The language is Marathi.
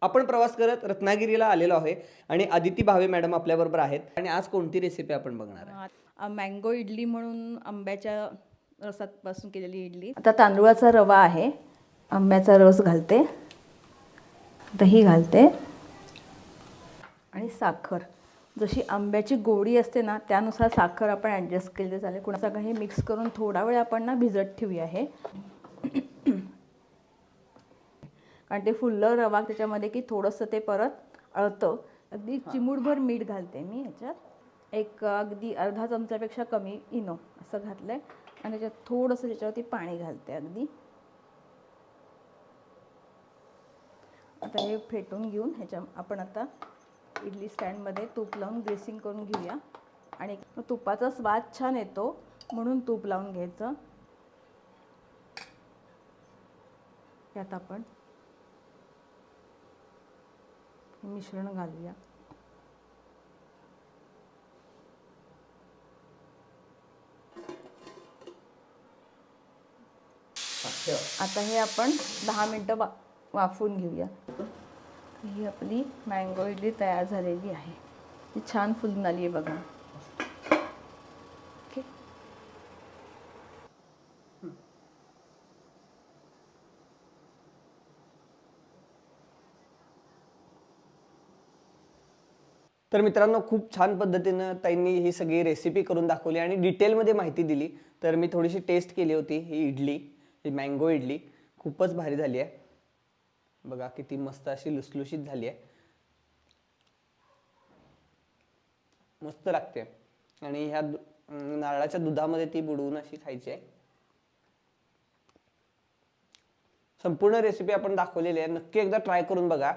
आपण प्रवास करत रत्नागिरीला आलेलो आहे आणि अदिती भावे मॅडम आपल्याबरोबर आहेत आणि आज कोणती रेसिपी आपण बघणार आहे? मँगो इडली म्हणून आंब्याच्या रसापासून केलेली इडली. आता तांदूळाचा रवा आहे, आंब्याचा रस घालते, दही घालते आणि साखर. जशी आंब्याची गोडी असते ना त्यानुसार साखर आपण ॲडजस्ट केली तर चालेल. कुणाचा काही मिक्स करून थोडा वेळ आपण ना भिजत ठेवूया हे, कारण ते फुललं रवा त्याच्यामध्ये की थोडंसं ते परत अळतं. अगदी चिमूटभर मीठ घालते मी ह्याच्यात, एक अगदी अर्धा चमच्यापेक्षा कमी इनो असं घातलं आहे आणि त्याच्यात थोडंसं त्याच्यावरती पाणी घालते अगदी. आता हे फेटून घेऊन ह्याच्या आपण आता इडली स्टँडमध्ये तूप लावून ग्रेसिंग करून घेऊया आणि तुपाचा स्वाद छान येतो म्हणून तूप लावून घ्यायचं. त्यात आपण मिश्रण घालूया. आता हे आपण 10 मिनटं वाफवून घेऊया. ही आपली मँगो इडली तयार झालेली आहे. ती छान फुलून आली आहे बघा. ओके. तर मित्रांनो, खूप छान पद्धतीनं ताईंनी ही सगळी रेसिपी करून दाखवली आणि डिटेलमध्ये माहिती दिली. तर मी थोडीशी टेस्ट केली होती ही इडली, ही मँगो इडली खूपच भारी झाली आहे. बघा किती मस्त अशी लुसलुशीत झाली आहे, मस्त लागते आणि ह्या नारळाच्या दुधामध्ये ती बुडवून अशी खायची आहे. संपूर्ण रेसिपी आपण दाखवलेली आहे, नक्की एकदा ट्राय करून बघा.